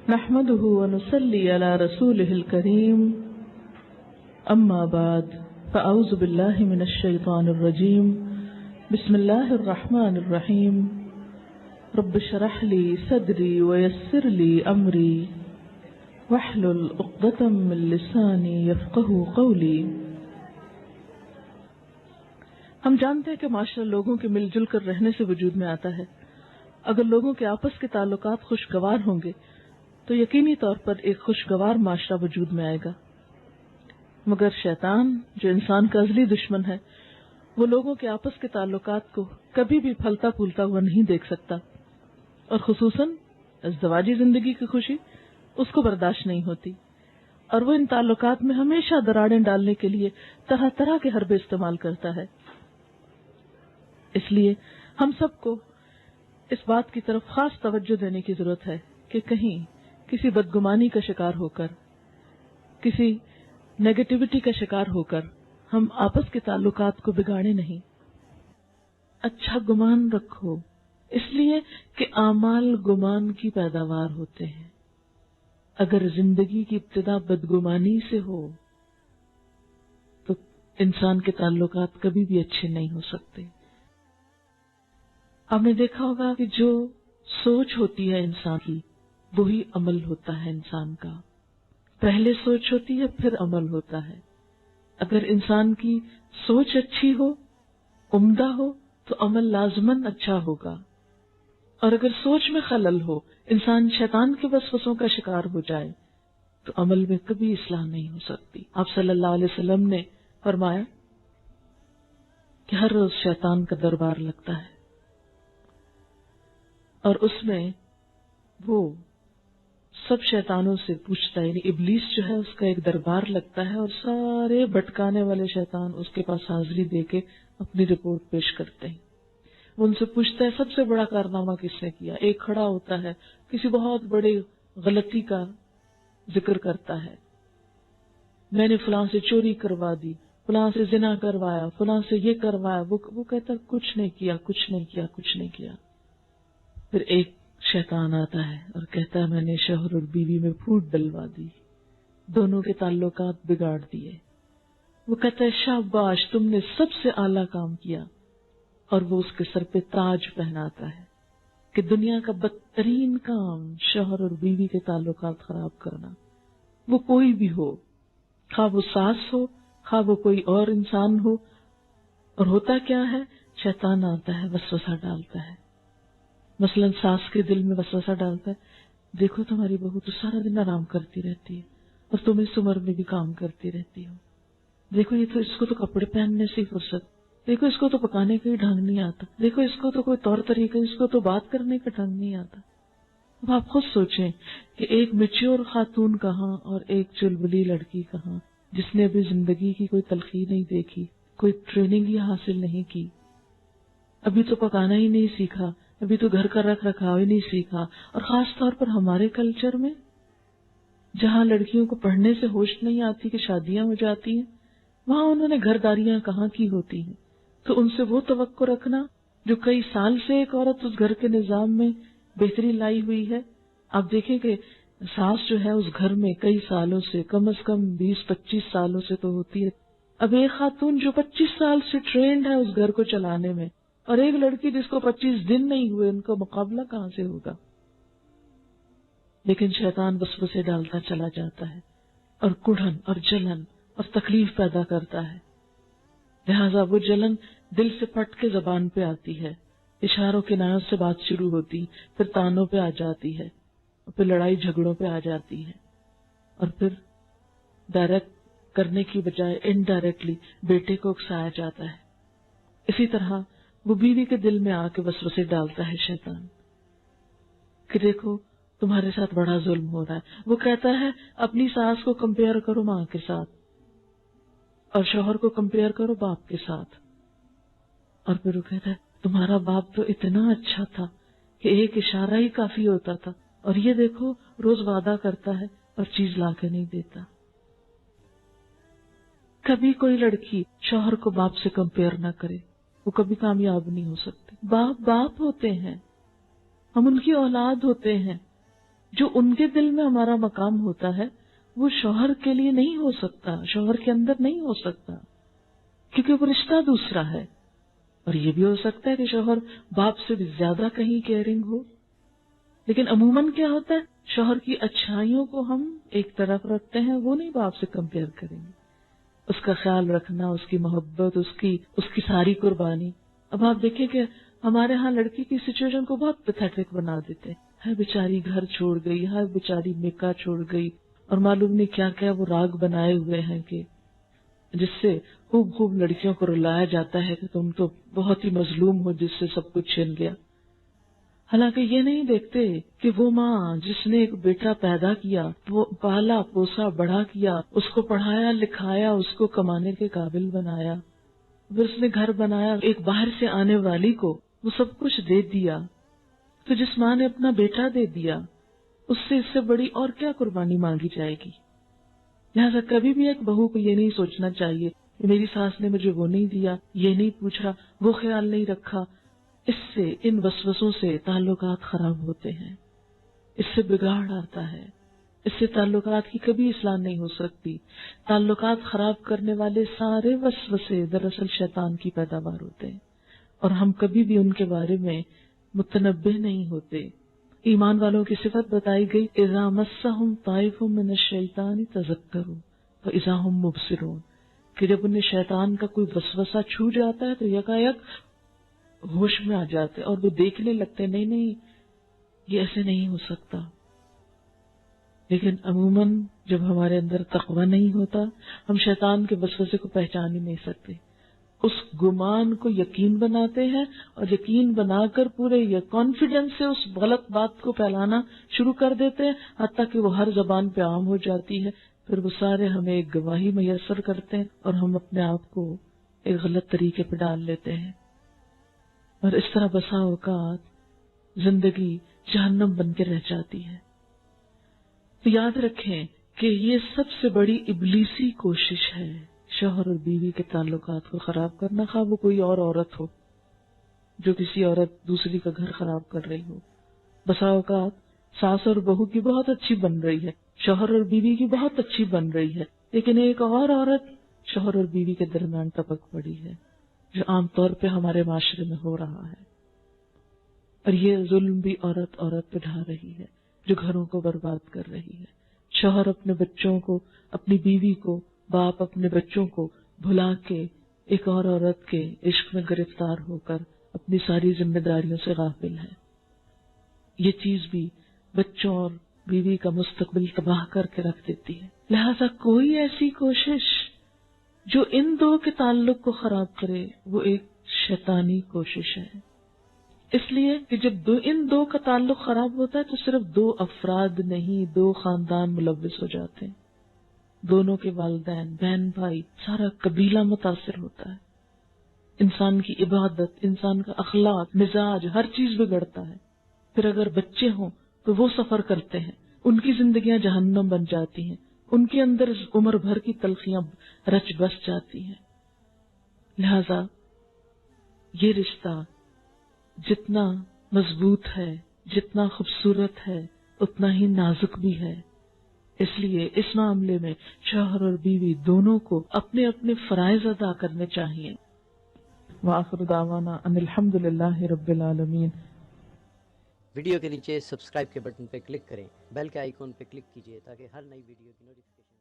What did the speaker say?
نحمده ونصلي على رسوله الكريم اما بعد فاعوذ بالله من الشيطان الرجيم بسم الله الرحمن الرحيم رب اشرح لي صدري ويسر لي امري واحلل عقدة من لساني يفقهوا قولي۔ ہم جانتے ہیں کہ معاشرہ لوگوں کے مل جل کر رہنے سے وجود میں آتا ہے۔ اگر لوگوں کے آپس کے تعلقات خوشگوار ہوں گے تو یقینی طور پر ایک خوشگوار معاشرہ وجود میں آئے گا، مگر شیطان جو انسان کا ازلی دشمن ہے وہ لوگوں کے آپس کے تعلقات کو کبھی بھی پھلتا پھولتا ہوا نہیں دیکھ سکتا، اور خصوصاً ازدواجی زندگی کی خوشی اس کو برداشت نہیں ہوتی، اور وہ ان تعلقات میں ہمیشہ دراڑیں ڈالنے کے لیے طرح طرح کے حربے استعمال کرتا ہے۔ اس لیے ہم سب کو اس بات کی طرف خاص توجہ دینے کی ضرورت ہے کہ کہیں کسی بدگمانی کا شکار ہو کر، کسی نیگیٹیوٹی کا شکار ہو کر ہم آپس کے تعلقات کو بگاڑے نہیں۔ اچھا گمان رکھو، اس لیے کہ اعمال گمان کی پیداوار ہوتے ہیں۔ اگر زندگی کی ابتدا بدگمانی سے ہو تو انسان کے تعلقات کبھی بھی اچھے نہیں ہو سکتے۔ آپ نے دیکھا ہوگا کہ جو سوچ ہوتی ہے انسان کی وہی عمل ہوتا ہے انسان کا۔ پہلے سوچ ہوتی ہے پھر عمل ہوتا ہے۔ اگر انسان کی سوچ اچھی ہو، عمدہ ہو، تو عمل لازماً اچھا ہوگا، اور اگر سوچ میں خلل ہو، انسان شیطان کے وسوسوں کا شکار ہو جائے تو عمل میں کبھی اصلاح نہیں ہو سکتی۔ آپ صلی اللہ علیہ وسلم نے فرمایا کہ ہر روز شیطان کا دربار لگتا ہے، اور اس میں وہ سب شیطانوں سے پوچھتا ہے، یعنی ابلیس جو ہے اس کا ایک دربار لگتا ہے، اور سارے بھٹکانے والے شیطان اس کے پاس حاضری دے کے اپنی رپورٹ پیش کرتے ہیں۔ وہ ان سے پوچھتا ہے سب سے بڑا کارنامہ کس نے کیا؟ ایک کھڑا ہوتا ہے کسی بہت بڑے غلطی کا ذکر کرتا ہے، میں نے فلاں سے چوری کروا دی، فلاں سے زنا کروایا، فلاں سے یہ کروایا۔ وہ کہتا ہے کچھ نہیں کیا، کچھ نہیں کیا، کچھ نہیں کیا۔ پھر ایک شیطان آتا ہے اور کہتا ہے میں نے شوہر اور بیوی میں پھوٹ ڈلوا دی، دونوں کے تعلقات بگاڑ دیے۔ وہ کہتا ہے شاباش، تم نے سب سے اعلیٰ کام کیا، اور وہ اس کے سر پہ تاج پہناتا ہے کہ دنیا کا بدترین کام شوہر اور بیوی کے تعلقات خراب کرنا، وہ کوئی بھی ہو، خواہ وہ ساس ہو، خواہ وہ کوئی اور انسان ہو۔ اور ہوتا کیا ہے؟ شیطان آتا ہے، وسوسہ ڈالتا ہے۔ مثلاً ساس کے دل میں وسوسہ ڈالتا ہے، دیکھو تمہاری بہو تو سارا دن آرام کرتی رہتی ہے اور تم اس عمر میں بھی کام کرتی رہتی ہو، دیکھو یہ تو اس کو تو کپڑے پہننے سے فرصت، دیکھو اس کو تو پکانے کا ہی ڈھنگ نہیں آتا، دیکھو اس کو تو کوئی طور طریقہ، اس کو تو بات کرنے کا ڈھنگ نہیں آتا۔ اب آپ خود سوچیں کہ ایک میچور خاتون کہاں اور ایک چلبلی لڑکی کہاں، جس نے ابھی زندگی کی کوئی تلخی نہیں دیکھی، کوئی ٹریننگ ہی حاصل نہیں کی، ابھی تو پکانا ہی نہیں سیکھا، ابھی تو گھر کا رکھ رکھاؤ ہی نہیں سیکھا۔ اور خاص طور پر ہمارے کلچر میں جہاں لڑکیوں کو پڑھنے سے ہوش نہیں آتی کہ شادیاں ہو جاتی ہیں، وہاں انہوں نے گھرداریاں کہاں کی ہوتی ہیں۔ تو ان سے وہ توقع رکھنا جو کئی سال سے ایک عورت اس گھر کے نظام میں بہتری لائی ہوئی ہے۔ آپ دیکھیں کہ ساس جو ہے اس گھر میں کئی سالوں سے، کم از کم 20-25 سالوں سے تو ہوتی ہے۔ اب ایک خاتون جو 25 سال سے ٹرینڈ ہے اس گھر کو چلانے میں، اور ایک لڑکی جس کو 25 دن نہیں ہوئے، ان کا مقابلہ کہاں سے ہوگا؟ لیکن شیطان وسوسے ڈالتا چلا جاتا ہے، اور کڑھن اور جلن اور تکلیف پیدا کرتا ہے۔ لہذا وہ جلن دل سے پھٹ کے زبان پہ آتی ہے، اشاروں کنایوں سے بات شروع ہوتی، پھر تانوں پہ آ جاتی ہے، پھر لڑائی جھگڑوں پہ آ جاتی ہے، اور پھر ڈائریکٹ کرنے کی بجائے انڈائریکٹلی بیٹے کو اکسایا جاتا ہے۔ اسی طرح وہ بیوی کے دل میں آ کے وسوسے ڈالتا ہے شیطان کہ دیکھو تمہارے ساتھ بڑا ظلم ہو رہا ہے۔ وہ کہتا ہے اپنی ساس کو کمپیئر کرو ماں کے ساتھ، اور شوہر کو کمپیئر کرو باپ کے ساتھ، اور پھر وہ کہتا ہے تمہارا باپ تو اتنا اچھا تھا کہ ایک اشارہ ہی کافی ہوتا تھا، اور یہ دیکھو روز وعدہ کرتا ہے اور چیز لا کے نہیں دیتا۔ کبھی کوئی لڑکی شوہر کو باپ سے کمپیئر نہ کرے، وہ کبھی کامیاب نہیں ہو سکتے۔ باپ باپ ہوتے ہیں، ہم ان کی اولاد ہوتے ہیں، جو ان کے دل میں ہمارا مقام ہوتا ہے وہ شوہر کے لیے نہیں ہو سکتا، شوہر کے اندر نہیں ہو سکتا، کیونکہ وہ رشتہ دوسرا ہے۔ اور یہ بھی ہو سکتا ہے کہ شوہر باپ سے بھی زیادہ کہیں کیئرنگ ہو، لیکن عموماً کیا ہوتا ہے، شوہر کی اچھائیوں کو ہم ایک طرف رکھتے ہیں، وہ نہیں باپ سے کمپیئر کریں گے۔ اس کا خیال رکھنا، اس کی محبت، اس کی ساری قربانی۔ اب آپ دیکھیں کہ ہمارے ہاں لڑکی کی سچویشن کو بہت پیتھیٹک بنا دیتے ہیں، ہے بیچاری گھر چھوڑ گئی، ہے بیچاری میکا چھوڑ گئی، اور معلوم نہیں کیا کیا وہ راگ بنائے ہوئے ہیں کہ جس سے خوب لڑکیوں کو رلایا جاتا ہے کہ تم تو بہت ہی مظلوم ہو جس سے سب کچھ چھن گیا۔ حالانکہ یہ نہیں دیکھتے کہ وہ ماں جس نے ایک بیٹا پیدا کیا، وہ پالا پوسا بڑا کیا، اس کو پڑھایا لکھایا، اس کو کمانے کے قابل بنایا، پھر اس نے گھر بنایا، ایک باہر سے آنے والی کو وہ سب کچھ دے دیا، تو جس ماں نے اپنا بیٹا دے دیا اس سے بڑی اور کیا قربانی مانگی جائے گی؟ لہٰذا کبھی بھی ایک بہو کو یہ نہیں سوچنا چاہیے کہ میری ساس نے مجھے وہ نہیں دیا، یہ نہیں پوچھا، وہ خیال نہیں رکھا۔ اس سے، ان وسوسوں سے تعلقات خراب ہوتے ہیں، اس سے بگاڑ آتا ہے، اس سے تعلقات کی کبھی اصلاح نہیں ہو سکتی۔ تعلقات خراب کرنے والے سارے وسوسے دراصل شیطان کی پیداوار ہوتے ہیں، اور ہم کبھی بھی ان کے بارے میں متنبہ نہیں ہوتے۔ ایمان والوں کی صفت بتائی گئی، اذا مسہم طائف من الشیطان تذکروا فاذا ہم مبصرون، کہ جب انہیں شیطان کا کوئی وسوسہ چھو جاتا ہے تو یکایک ہوش میں آ جاتے اور وہ دیکھنے لگتے، نہیں یہ ایسے نہیں ہو سکتا۔ لیکن عموماً جب ہمارے اندر تقوی نہیں ہوتا، ہم شیطان کے وسوسے کو پہچان ہی نہیں سکتے، اس گمان کو یقین بناتے ہیں، اور یقین بنا کر پورے کانفیڈنس سے اس غلط بات کو پھیلانا شروع کر دیتے ہیں، حتیٰ کہ وہ ہر زبان پہ عام ہو جاتی ہے۔ پھر وہ سارے ہمیں ایک گواہی میسر کرتے ہیں اور ہم اپنے آپ کو ایک غلط طریقے پہ ڈال لیتے ہیں، اور اس طرح بسا اوقات زندگی جہنم بن کے رہ جاتی ہے۔ تو یاد رکھیں کہ یہ سب سے بڑی ابلیسی کوشش ہے، شوہر اور بیوی کے تعلقات کو خراب کرنا، خواہ وہ کوئی اور عورت ہو جو کسی عورت دوسری کا گھر خراب کر رہی ہو۔ بسا اوقات ساس اور بہو کی بہت اچھی بن رہی ہے، شوہر اور بیوی کی بہت اچھی بن رہی ہے، لیکن ایک اور عورت شوہر اور بیوی کے درمیان ٹپک پڑی ہے، جو عام طور پہ ہمارے معاشرے میں ہو رہا ہے۔ اور یہ ظلم بھی عورت پہ ڈھا رہی ہے، جو گھروں کو برباد کر رہی ہے۔ شوہر اپنے بچوں کو، اپنی بیوی کو، باپ اپنے بچوں کو بھلا کے ایک اور عورت کے عشق میں گرفتار ہو کر اپنی ساری ذمہ داریوں سے غافل ہے۔ یہ چیز بھی بچوں اور بیوی کا مستقبل تباہ کر کے رکھ دیتی ہے۔ لہذا کوئی ایسی کوشش جو ان دو کے تعلق کو خراب کرے، وہ ایک شیطانی کوشش ہے۔ اس لیے کہ جب ان دو کا تعلق خراب ہوتا ہے تو صرف دو افراد نہیں، دو خاندان ملوث ہو جاتے ہیں، دونوں کے والدین، بہن بھائی، سارا قبیلہ متاثر ہوتا ہے، انسان کی عبادت، انسان کا اخلاق، مزاج، ہر چیز بگڑتا ہے۔ پھر اگر بچے ہوں تو وہ سفر کرتے ہیں، ان کی زندگیاں جہنم بن جاتی ہیں، ان کے اندر عمر بھر کی تلخیاں رچ بس جاتی ہیں۔ لہذا یہ رشتہ جتنا مضبوط ہے، جتنا خوبصورت ہے، اتنا ہی نازک بھی ہے۔ اس لیے اس معاملے میں شوہر اور بیوی دونوں کو اپنے اپنے فرائض ادا کرنے چاہیے۔ وآخر دعوانا ان الحمد للہ رب العالمین۔ ویڈیو کے نیچے سبسکرائب کے بٹن پہ کلک کریں، بیل کے آئیکن پہ کلک کیجئے تاکہ ہر نئی ویڈیو کی نوٹیفیکیشن